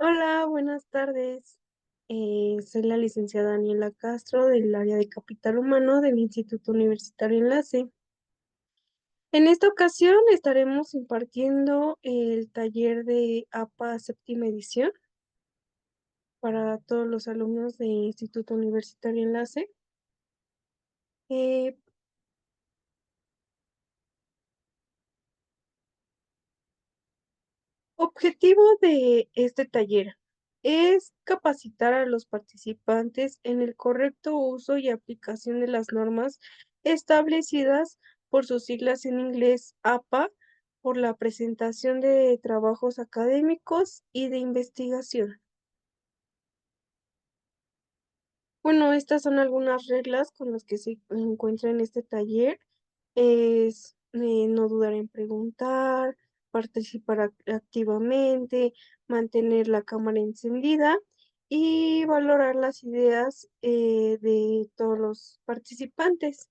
Hola, buenas tardes. Soy la licenciada Daniela Castro del área de Capital Humano del Instituto Universitario Enlace. En esta ocasión estaremos impartiendo el taller de APA séptima edición para todos los alumnos de Instituto Universitario Enlace. Eh, Objetivo de este taller es capacitar a los participantes en el correcto uso y aplicación de las normas establecidas por sus siglas en inglés APA, por la presentación de trabajos académicos y de investigación. Bueno, estas son algunas reglas con las que se encuentra en este taller. Es no dudar en preguntar, participar activamente, mantener la cámara encendida y valorar las ideas de todos los participantes.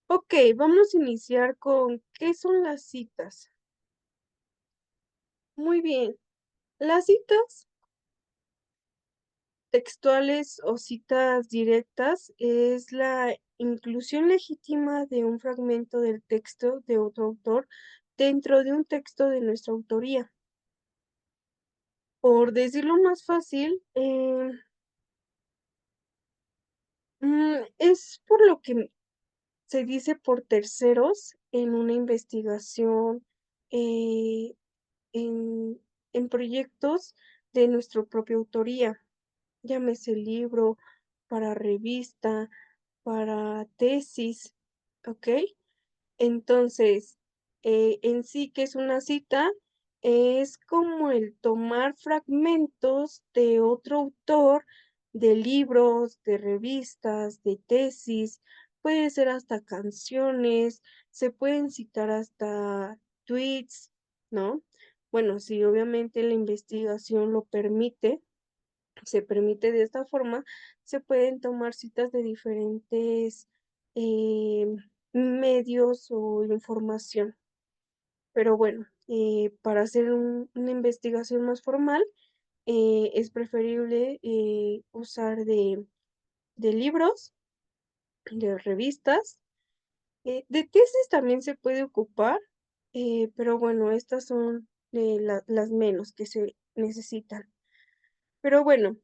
Ok, vamos a iniciar con ¿qué son las citas? Muy bien, las citas textuales o citas directas es la inclusión legítima de un fragmento del texto de otro autor dentro de un texto de nuestra autoría. Por decirlo más fácil, es por lo que se dice por terceros en una investigación, eh, en, en proyectos de nuestra propia autoría, llámese libro, para revista, para tesis, ¿ok? Entonces, en sí, ¿qué es una cita? Es como el tomar fragmentos de otro autor, de libros, de revistas, de tesis, puede ser hasta canciones, se pueden citar hasta tweets, ¿no? Bueno, si obviamente la investigación lo permite, se permite de esta forma, se pueden tomar citas de diferentes eh, medios o información. Pero bueno, para hacer una investigación más formal, es preferible usar de libros, de revistas, de tesis también se puede ocupar, pero bueno, estas son las menos que se necesitan. Pero bueno,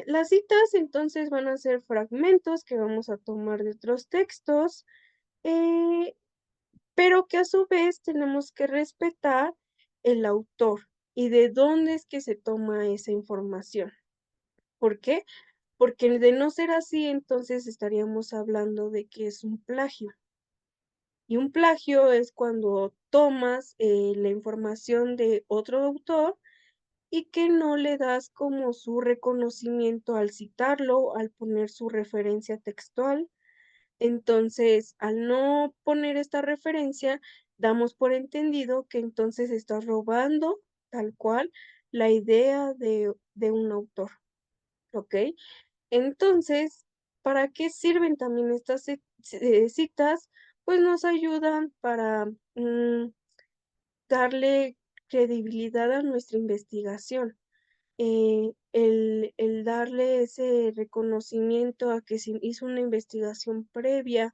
las citas entonces van a ser fragmentos que vamos a tomar de otros textos, eh, pero que a su vez tenemos que respetar el autor y de dónde es que se toma esa información. ¿Por qué? Porque de no ser así, entonces estaríamos hablando de que es un plagio. Y un plagio es cuando tomas la información de otro autor y que no le das como su reconocimiento al citarlo, al poner su referencia textual. Entonces, al no poner esta referencia, damos por entendido que entonces estás robando tal cual la idea de un autor, ¿ok? Entonces, ¿para qué sirven también estas citas? Pues nos ayudan para darle credibilidad a nuestra investigación. El darle ese reconocimiento a que se hizo una investigación previa,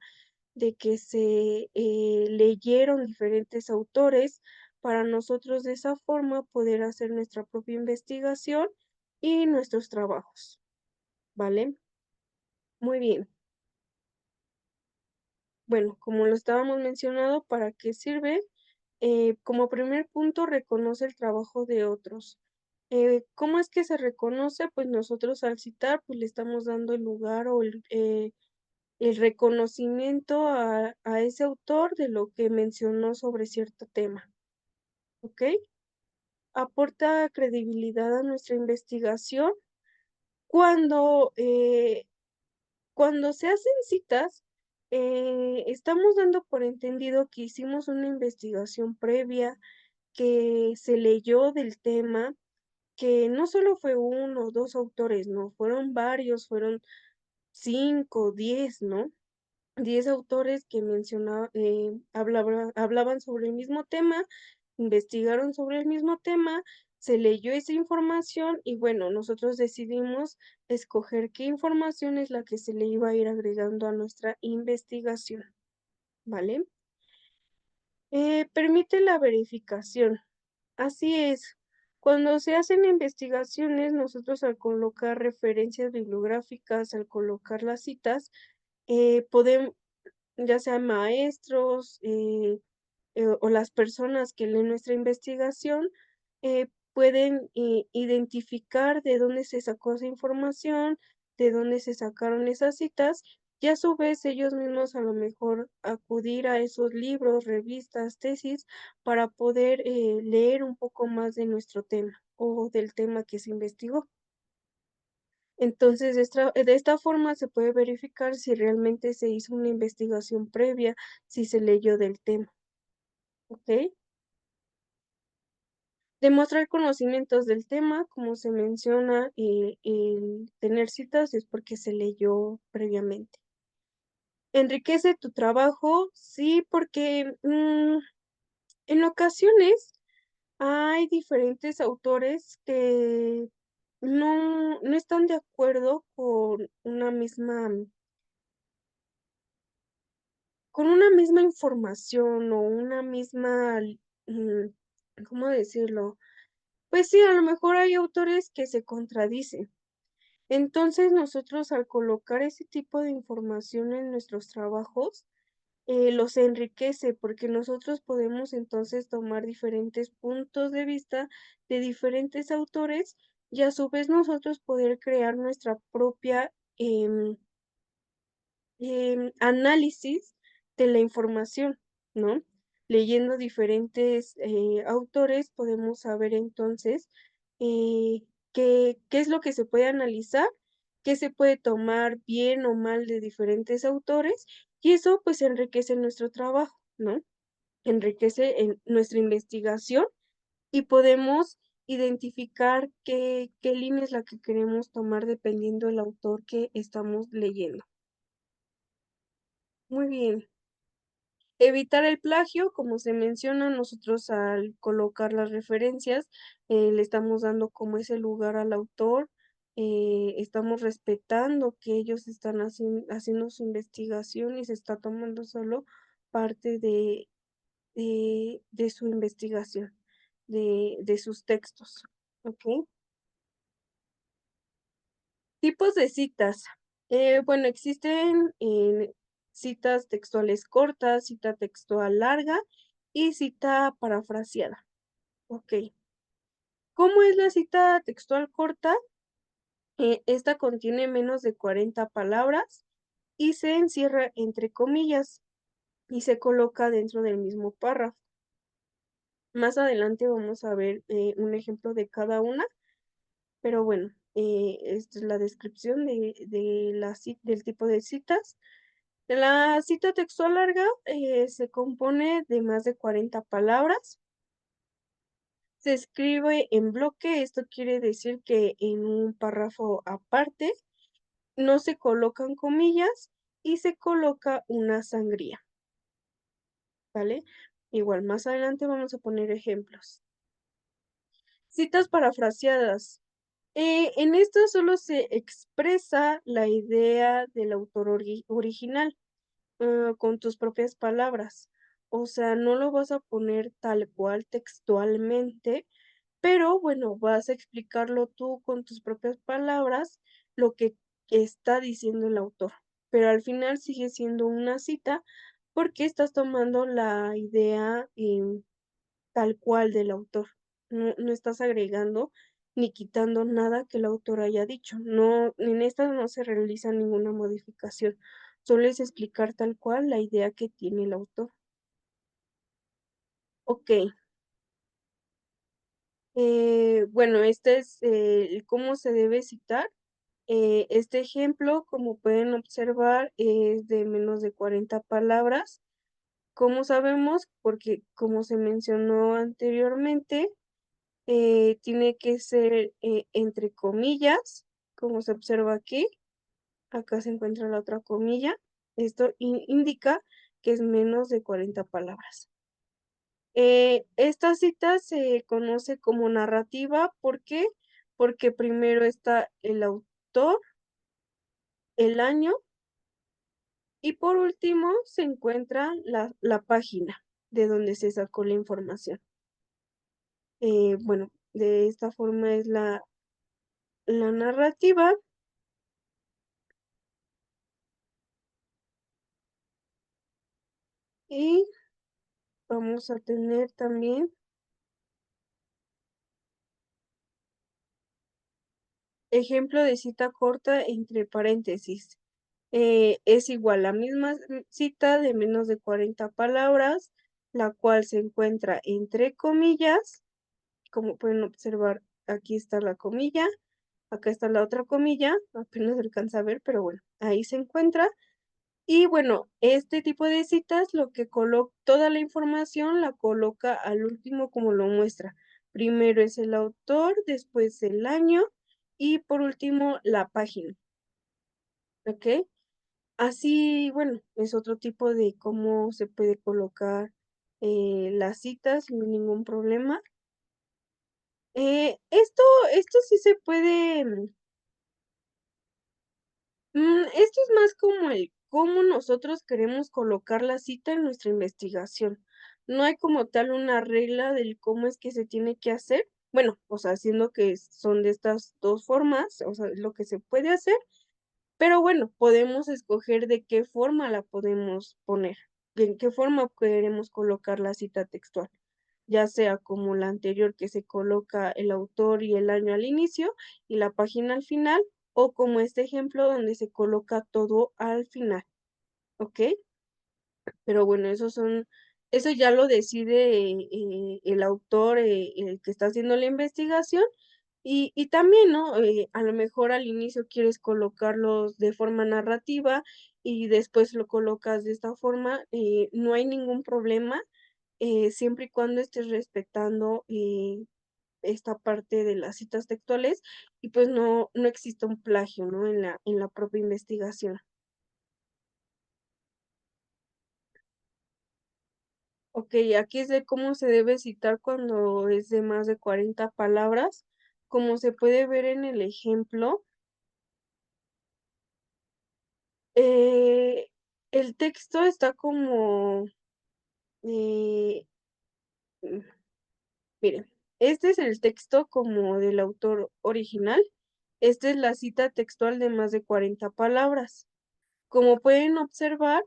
de que se leyeron diferentes autores, para nosotros de esa forma poder hacer nuestra propia investigación y nuestros trabajos, ¿vale? Muy bien. Bueno, como lo estábamos mencionando, ¿para qué sirve? Como primer punto, reconoce el trabajo de otros. ¿Cómo es que se reconoce? Pues nosotros al citar, pues le estamos dando el lugar o el reconocimiento a ese autor de lo que mencionó sobre cierto tema, ¿ok? Aporta credibilidad a nuestra investigación cuando, cuando se hacen citas, estamos dando por entendido que hicimos una investigación previa, que se leyó del tema, que no solo fue uno o dos autores, no, fueron varios, fueron 5, 10, ¿no? 10 autores que hablaban sobre el mismo tema, investigaron sobre el mismo tema, se leyó esa información y bueno, nosotros decidimos escoger qué información es la que se le iba a ir agregando a nuestra investigación, ¿vale? Permite la verificación. Así es. Cuando se hacen investigaciones, nosotros al colocar referencias bibliográficas, al colocar las citas, podemos, ya sean maestros, o las personas que leen nuestra investigación, pueden identificar de dónde se sacó esa información, de dónde se sacaron esas citas, y a su vez ellos mismos a lo mejor acudir a esos libros, revistas, tesis, para poder, leer un poco más de nuestro tema o del tema que se investigó. Entonces, de esta forma se puede verificar si realmente se hizo una investigación previa, si se leyó del tema, ¿ok? Demostrar conocimientos del tema, como se menciona, el tener citas es porque se leyó previamente. ¿Enriquece tu trabajo? Sí, porque, en ocasiones hay diferentes autores que no están de acuerdo con una misma información o una misma, ¿cómo decirlo? Pues sí, a lo mejor hay autores que se contradicen. Entonces, nosotros al colocar ese tipo de información en nuestros trabajos, los enriquece, porque nosotros podemos entonces tomar diferentes puntos de vista de diferentes autores y a su vez nosotros poder crear nuestra propia análisis de la información, ¿no? Leyendo diferentes autores podemos saber entonces qué es lo que se puede analizar, qué se puede tomar bien o mal de diferentes autores y eso pues enriquece nuestro trabajo, ¿no? Enriquece en nuestra investigación y podemos identificar qué línea es la que queremos tomar dependiendo del autor que estamos leyendo. Muy bien. Evitar el plagio, como se menciona, nosotros al colocar las referencias, le estamos dando como ese lugar al autor, estamos respetando que ellos están haciendo su investigación y se está tomando solo parte de su investigación, de sus textos, ¿ok? Tipos de citas. Bueno, existen citas textuales cortas, cita textual larga y cita parafraseada. Ok. ¿Cómo es la cita textual corta? Esta contiene menos de 40 palabras y se encierra entre comillas y se coloca dentro del mismo párrafo. Más adelante vamos a ver un ejemplo de cada una, pero bueno, esta es la descripción del tipo de citas. La cita textual larga se compone de más de 40 palabras. Se escribe en bloque, esto quiere decir que en un párrafo aparte no se colocan comillas y se coloca una sangría, ¿vale? Igual más adelante vamos a poner ejemplos. Citas parafraseadas. En esto solo se expresa la idea del autor original. Con tus propias palabras. O sea, no lo vas a poner tal cual textualmente, pero bueno, vas a explicarlo tú con tus propias palabras lo que está diciendo el autor. Pero al final sigue siendo una cita porque estás tomando la idea tal cual del autor. No estás agregando ni quitando nada que el autor haya dicho. No, en esta no se realiza ninguna modificación. Solo es explicar tal cual la idea que tiene el autor. Ok, bueno, este es el cómo se debe citar. Este ejemplo, como pueden observar, es de menos de 40 palabras. ¿Cómo sabemos? Porque como se mencionó anteriormente, tiene que ser entre comillas, como se observa aquí. Acá se encuentra la otra comilla. Esto indica que es menos de 40 palabras. Esta cita se conoce como narrativa, ¿por qué? Porque primero está el autor, el año y por último se encuentra la página de donde se sacó la información. Bueno, de esta forma es la narrativa. Y vamos a tener también ejemplo de cita corta entre paréntesis. Es igual la misma cita de menos de 40 palabras, la cual se encuentra entre comillas. Como pueden observar, aquí está la comilla, acá está la otra comilla, apenas se alcanza a ver, pero bueno, ahí se encuentra. Y bueno, este tipo de citas lo que coloca, toda la información la coloca al último como lo muestra. Primero es el autor, después el año y por último la página, ¿ok? Así, bueno, es otro tipo de cómo se puede colocar las citas sin ningún problema. Esto sí se puede. Esto es más como el cómo nosotros queremos colocar la cita en nuestra investigación. No hay como tal una regla del cómo es que se tiene que hacer. Bueno, o sea, siendo que son de estas 2 formas, o sea, lo que se puede hacer, pero bueno, podemos escoger de qué forma la podemos poner, en qué forma queremos colocar la cita textual, ya sea como la anterior que se coloca el autor y el año al inicio y la página al final, o como este ejemplo donde se coloca todo al final, ¿ok? Pero bueno, eso ya lo decide el autor, el que está haciendo la investigación, y también, ¿no? A lo mejor al inicio quieres colocarlos de forma narrativa y después lo colocas de esta forma, no hay ningún problema, siempre y cuando estés respetando esta parte de las citas textuales y pues no exista un plagio, ¿no? En la propia investigación. Ok, aquí es de cómo se debe citar cuando es de más de 40 palabras. Como se puede ver en el ejemplo, eh, el texto está como, eh, mm, miren, este es el texto como del autor original. Esta es la cita textual de más de 40 palabras. Como pueden observar,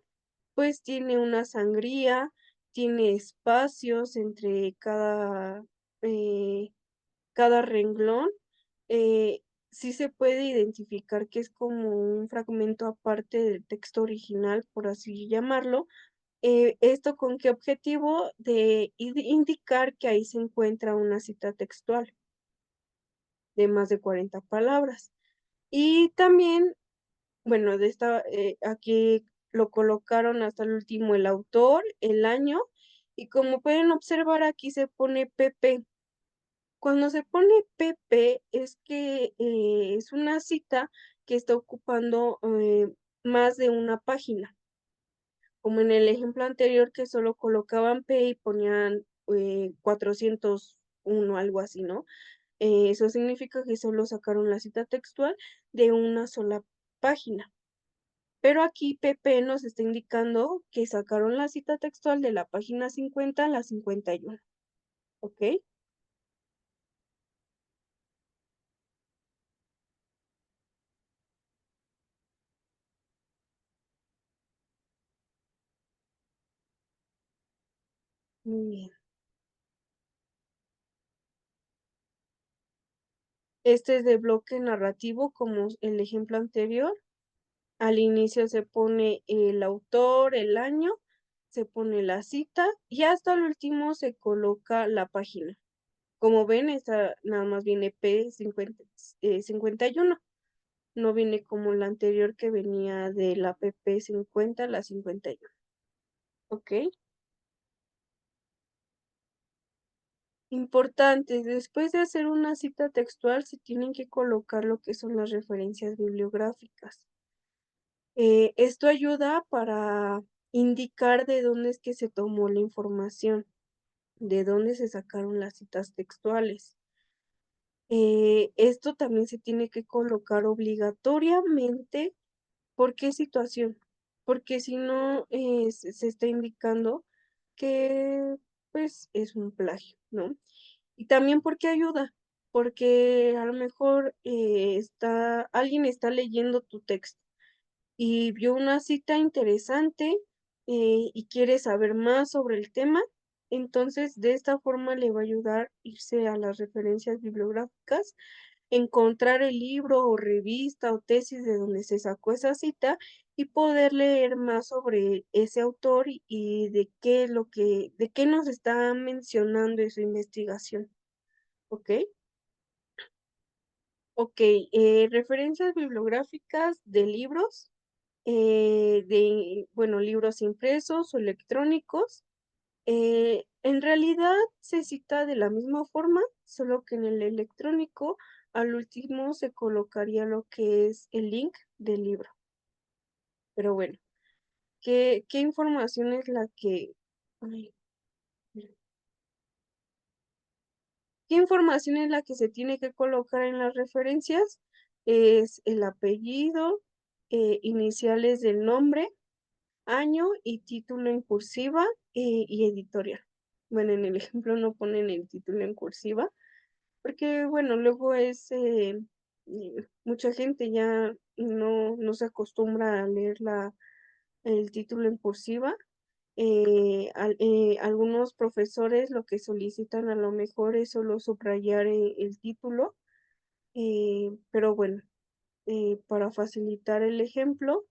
pues tiene una sangría, tiene espacios entre eh, cada renglón. Sí se puede identificar que es como un fragmento aparte del texto original, por así llamarlo. ¿Esto con qué objetivo? De indicar que ahí se encuentra una cita textual de más de 40 palabras. Y también, bueno, aquí lo colocaron hasta el último el autor, el año, y como pueden observar, aquí se pone PP. Cuando se pone PP es que es una cita que está ocupando más de una página, como en el ejemplo anterior que solo colocaban P y ponían 401, algo así, ¿no? Eso significa que solo sacaron la cita textual de una sola página. Pero aquí PP nos está indicando que sacaron la cita textual de la página 50 a la 51, ¿ok? Muy bien. Este es de bloque narrativo, como el ejemplo anterior. Al inicio se pone el autor, el año, se pone la cita y hasta el último se coloca la página. Como ven, esta nada más viene P50, 51. No viene como la anterior que venía de la PP50 a la 51. ¿Ok? Importante, después de hacer una cita textual se tienen que colocar lo que son las referencias bibliográficas. Esto ayuda para indicar de dónde es que se tomó la información. de dónde se sacaron las citas textuales. Esto también se tiene que colocar obligatoriamente. ¿Por qué situación? Porque si no, se está indicando que, pues, es un plagio, ¿no? Y también porque ayuda, porque a lo mejor, alguien está leyendo tu texto y vio una cita interesante, y quiere saber más sobre el tema, entonces de esta forma le va a ayudar irse a las referencias bibliográficas, encontrar el libro o revista o tesis de donde se sacó esa cita y poder leer más sobre ese autor y de qué nos está mencionando en su investigación, ¿ok? Ok, referencias bibliográficas de libros, bueno, libros impresos o electrónicos. En realidad se cita de la misma forma, solo que en el electrónico al último se colocaría lo que es el link del libro. Pero bueno, ¿qué información es la que... ay, ¿qué información es la que se tiene que colocar en las referencias? Es el apellido, iniciales del nombre, año y título en cursiva, y editorial. Bueno, en el ejemplo no ponen el título en cursiva, porque bueno, luego mucha gente ya no se acostumbra a leer el título en cursiva. Algunos profesores lo que solicitan a lo mejor es solo subrayar el título, pero bueno, para facilitar el ejemplo,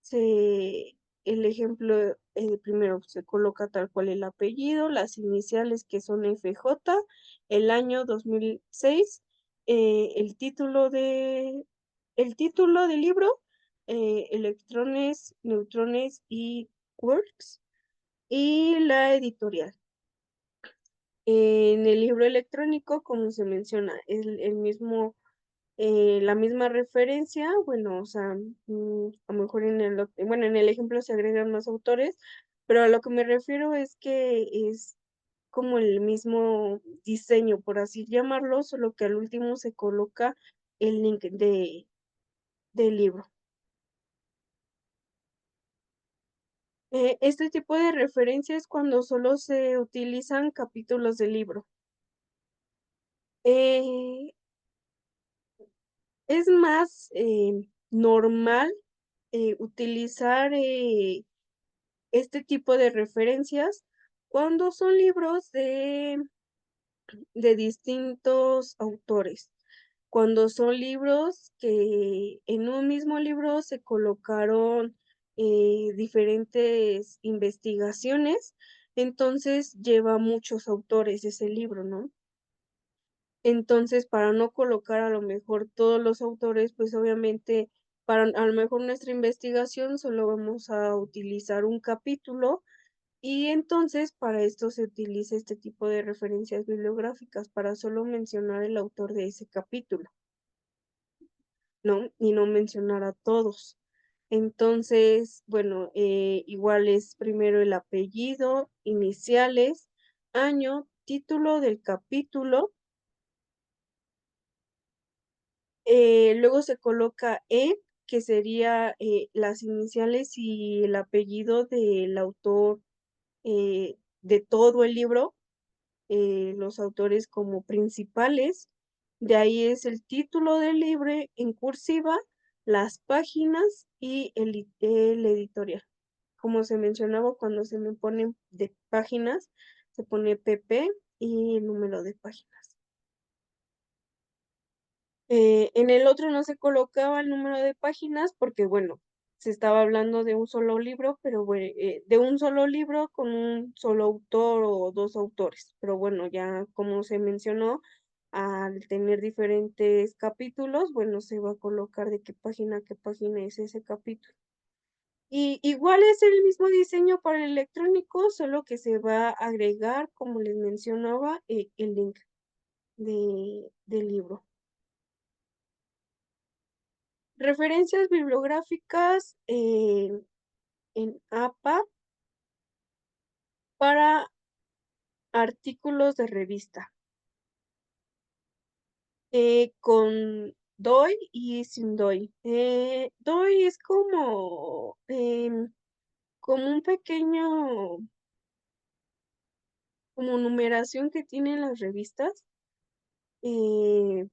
se, el ejemplo, primero se coloca tal cual el apellido, las iniciales que son FJ, el año 2006, el título del libro, electrones, neutrones y quarks, y la editorial. En el libro electrónico, como se menciona, es el mismo, la misma referencia, bueno, o sea, a lo mejor bueno, en el ejemplo se agregan más autores, pero a lo que me refiero es que es como el mismo diseño, por así llamarlo, solo que al último se coloca el link del libro. Este tipo de referencias cuando solo se utilizan capítulos del libro. Eh, es más normal utilizar este tipo de referencias cuando son libros de distintos autores, cuando son libros que en un mismo libro se colocaron diferentes investigaciones, entonces lleva muchos autores ese libro, ¿no? Entonces, para no colocar a lo mejor todos los autores, pues obviamente para a lo mejor nuestra investigación solo vamos a utilizar un capítulo y entonces para esto se utiliza este tipo de referencias bibliográficas para solo mencionar el autor de ese capítulo, ¿no? Y no mencionar a todos. Entonces, bueno, igual es primero el apellido, iniciales, año, título del capítulo. Luego se coloca que sería las iniciales y el apellido del autor de todo el libro, los autores como principales. De ahí es el título del libro en cursiva, las páginas y el editorial. Como se mencionaba, cuando se me ponen de páginas, se pone PP y el número de páginas. En el otro no se colocaba el número de páginas porque, bueno, se estaba hablando de un solo libro, pero de un solo libro con un solo autor o dos autores. Pero bueno, ya como se mencionó, al tener diferentes capítulos, bueno, se va a colocar de qué página es ese capítulo. Y igual es el mismo diseño para el electrónico, solo que se va a agregar, como les mencionaba, el link del libro. Referencias bibliográficas en APA para artículos de revista, con DOI y sin DOI. DOI es como un pequeño, como numeración que tienen las revistas. eh,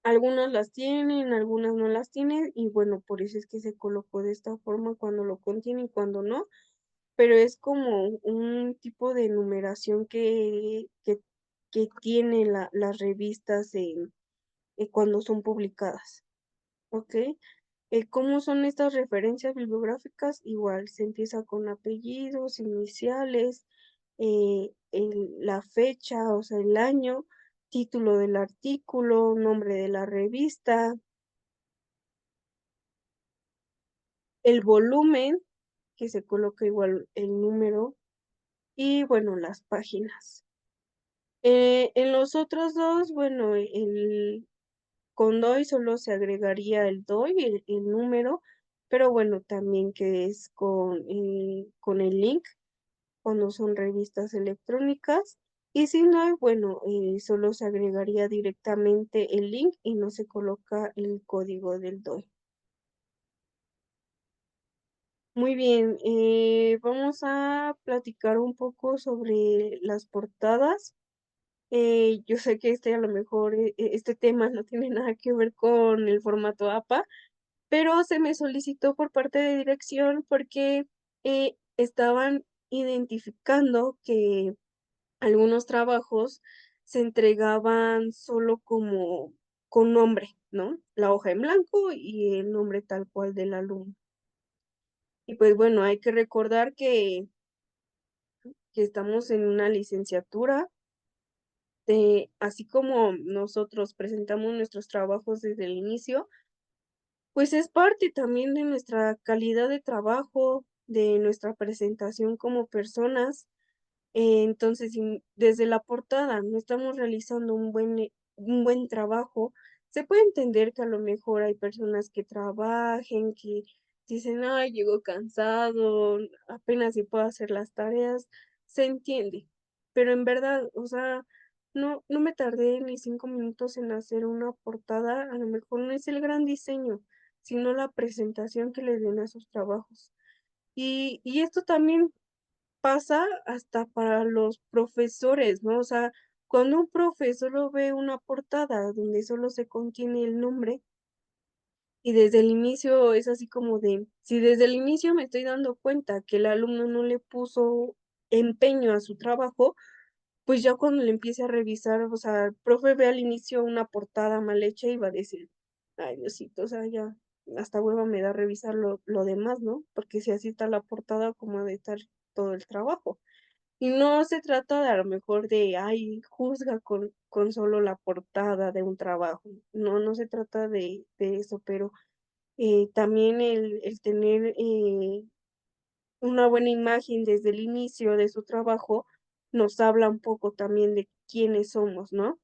Algunas las tienen, algunas no las tienen, y bueno, por eso es que se colocó de esta forma cuando lo contiene y cuando no, pero es como un tipo de numeración que tiene las revistas cuando son publicadas, ¿ok? ¿Cómo son estas referencias bibliográficas? Igual, se empieza con apellidos, iniciales, la fecha, o sea, el año, título del artículo, nombre de la revista, el volumen, que se coloca igual el número, y bueno, las páginas. En los otros dos, bueno, con DOI solo se agregaría el DOI, el número, pero bueno, también que es con el link cuando son revistas electrónicas. Y si no, bueno, solo se agregaría directamente el link y no se coloca el código del DOI. Muy bien, vamos a platicar un poco sobre las portadas. Yo sé que a lo mejor este tema no tiene nada que ver con el formato APA, pero se me solicitó por parte de dirección porque estaban identificando que algunos trabajos se entregaban solo como con nombre, ¿no? La hoja en blanco y el nombre tal cual del alumno. Y pues bueno, hay que recordar que estamos en una licenciatura, así como nosotros presentamos nuestros trabajos desde el inicio, pues es parte también de nuestra calidad de trabajo, de nuestra presentación como personas. Entonces, si desde la portada no estamos realizando un buen trabajo, se puede entender que a lo mejor hay personas que trabajen, que dicen, ay, llego cansado, apenas si puedo hacer las tareas, se entiende. Pero en verdad, o sea, no me tardé ni 5 minutos en hacer una portada, a lo mejor no es el gran diseño, sino la presentación que le den a sus trabajos. Y esto también pasa hasta para los profesores, ¿no? O sea, cuando un profesor lo ve una portada donde solo se contiene el nombre y desde el inicio es así como de, si desde el inicio me estoy dando cuenta que el alumno no le puso empeño a su trabajo, pues ya cuando le empiece a revisar, o sea, el profe ve al inicio una portada mal hecha y va a decir, ay, Diosito, o sea, ya hasta hueva me da revisar lo demás, ¿no? Porque si así está la portada, como ha de estar todo el trabajo. Y no se trata de a lo mejor de, ay, juzga con solo la portada de un trabajo. No se trata de eso, pero también el tener una buena imagen desde el inicio de su trabajo nos habla un poco también de quiénes somos, ¿no?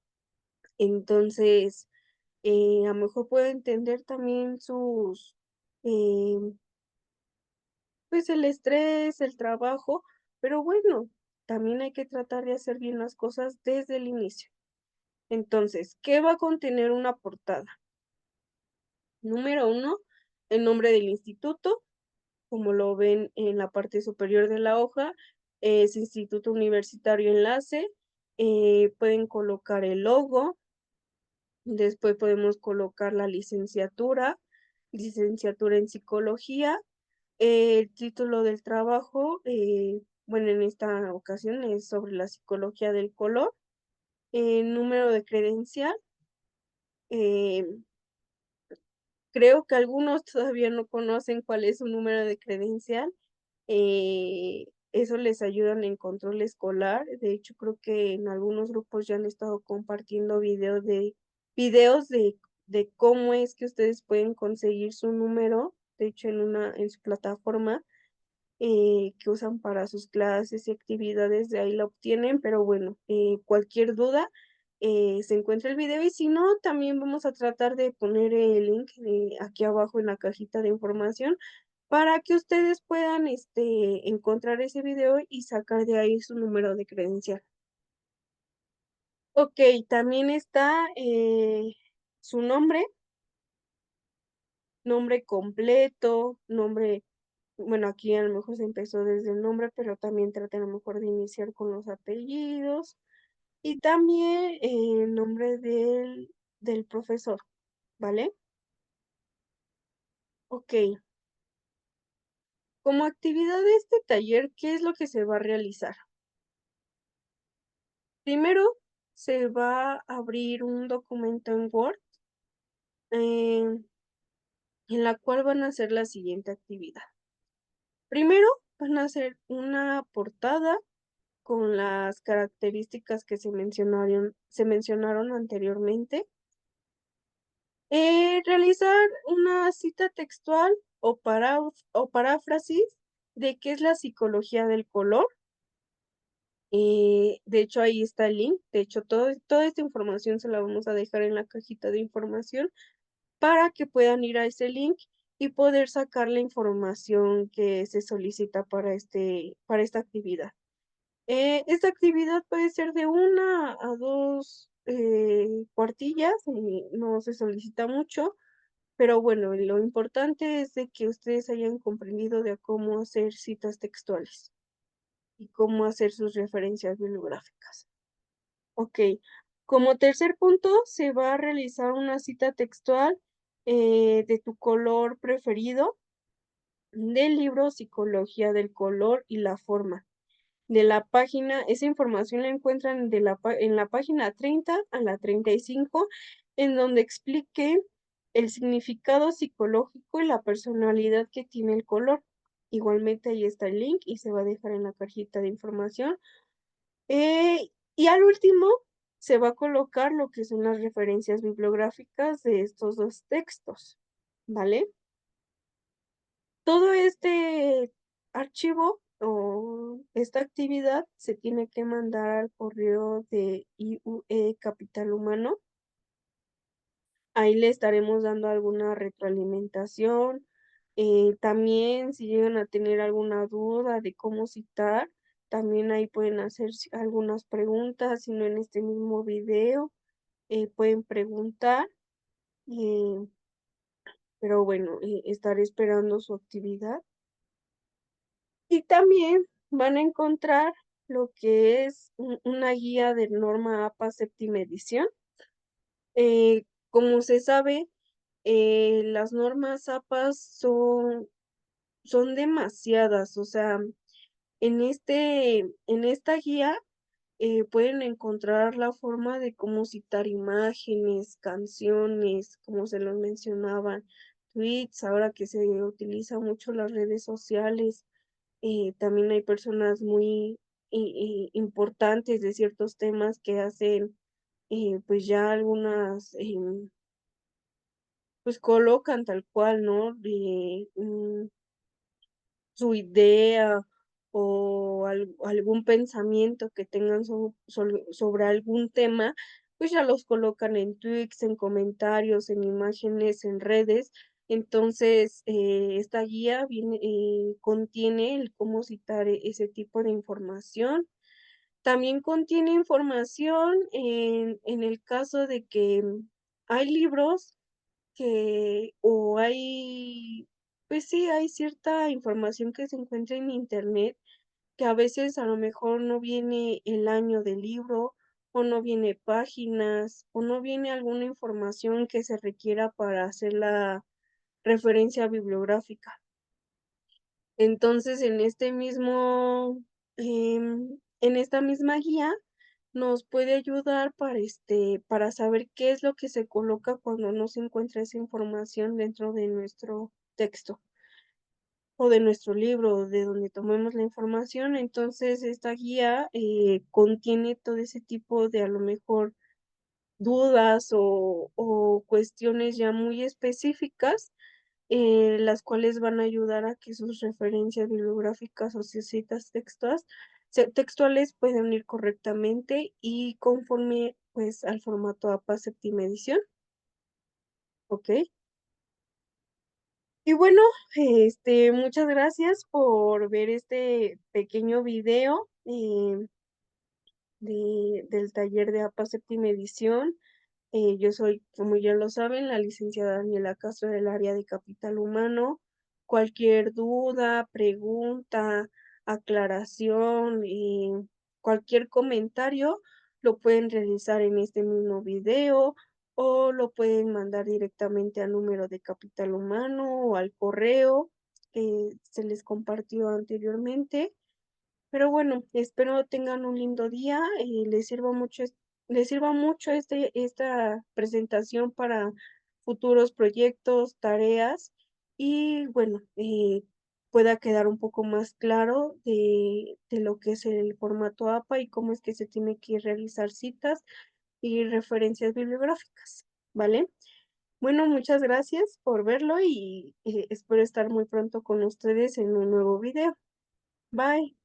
Entonces, a lo mejor puedo entender también eh, pues el estrés, el trabajo, pero bueno, también hay que tratar de hacer bien las cosas desde el inicio. Entonces, ¿qué va a contener una portada? Número uno, el nombre del instituto, como lo ven en la parte superior de la hoja, es Instituto Universitario Enlace. Pueden colocar el logo, después podemos colocar la licenciatura, licenciatura en psicología, el título del trabajo, bueno, en esta ocasión es sobre la psicología del color, el número de credencial. eh, Creo que algunos todavía no conocen cuál es su número de credencial. Eso les ayuda en control escolar. De hecho, creo que en algunos grupos ya han estado compartiendo videos de cómo es que ustedes pueden conseguir su número. De hecho, en su plataforma que usan para sus clases y actividades, de ahí la obtienen, pero bueno, cualquier duda, se encuentra el video y si no, también vamos a tratar de poner el link aquí abajo en la cajita de información para que ustedes puedan, encontrar ese video y sacar de ahí su número de credencial. Okey, también está, su nombre completo, nombre bueno, aquí a lo mejor se empezó desde el nombre, pero también traten a lo mejor de iniciar con los apellidos, y también el nombre del profesor, ¿vale? Okey, como actividad de este taller, ¿qué es lo que se va a realizar? Primero, se va a abrir un documento en Word, em, en la cual van a hacer la siguiente actividad. Primero, van a hacer una portada con las características que se mencionaron anteriormente. Realizar una cita textual o paráfrasis de qué es la psicología del color. De hecho, ahí está el link. De hecho, toda esta información se la vamos a dejar en la cajita de información para que puedan ir a ese link y poder sacar la información que se solicita para esta actividad. Esta actividad puede ser de 1 a 2 cuartillas, no se solicita mucho, pero bueno, lo importante es de que ustedes hayan comprendido de cómo hacer citas textuales y cómo hacer sus referencias bibliográficas. Okey. Como tercer punto, se va a realizar una cita textual, de tu color preferido del libro Psicología del color y la forma. De la página esa información la encuentran en la página 30 a la 35, en donde explique el significado psicológico y la personalidad que tiene el color. Igualmente, ahí está el link y se va a dejar en la cajita de información. Y al último, se va a colocar lo que son las referencias bibliográficas de estos 2 textos, ¿vale? Todo este archivo o esta actividad se tiene que mandar al correo de IUE Capital Humano. Ahí le estaremos dando alguna retroalimentación. También si llegan a tener alguna duda de cómo citar, también ahí pueden hacer algunas preguntas, si no en este mismo video, pueden preguntar, eh, pero bueno, estaré esperando su actividad. Y también van a encontrar lo que es una guía de norma APA séptima edición. Como se sabe, las normas APA son demasiadas, o sea, en esta guía, pueden encontrar la forma de cómo citar imágenes, canciones, como se los mencionaban, tweets, ahora que se utiliza mucho las redes sociales. También hay personas muy importantes de ciertos temas que hacen, pues, ya algunas, pues, colocan tal cual, ¿no? Su idea o algún pensamiento que tengan sobre algún tema, pues, ya los colocan en tweets, en comentarios, en imágenes, en redes. Entonces, esta guía contiene el cómo citar ese tipo de información. También contiene información en el caso de que hay libros o hay, pues sí, hay cierta información que se encuentra en Internet, que a veces a lo mejor no viene el año del libro, o no viene páginas, o no viene alguna información que se requiera para hacer la referencia bibliográfica. Entonces, en esta misma guía nos puede ayudar para saber qué es lo que se coloca cuando no se encuentra esa información dentro de nuestro texto, o de nuestro libro, o de donde tomemos la información. Entonces, esta guía, contiene todo ese tipo de, a lo mejor, dudas o cuestiones ya muy específicas, las cuales van a ayudar a que sus referencias bibliográficas o sus citas textuales puedan ir correctamente y conforme, pues, al formato APA séptima edición, ¿okey? Y bueno, muchas gracias por ver este pequeño video, del taller de APA séptima edición. Yo soy, como ya lo saben, la licenciada Daniela Castro del área de capital humano. Cualquier duda, pregunta, aclaración y cualquier comentario lo pueden realizar en este mismo video o lo pueden mandar directamente al número de capital humano o al correo que se les compartió anteriormente. Pero bueno, espero tengan un lindo día y les sirva mucho esta presentación para futuros proyectos, tareas y bueno, pueda quedar un poco más claro de lo que es el formato APA y cómo es que se tiene que realizar citas y referencias bibliográficas, ¿vale? Bueno, muchas gracias por verlo y espero estar muy pronto con ustedes en un nuevo video. Bye.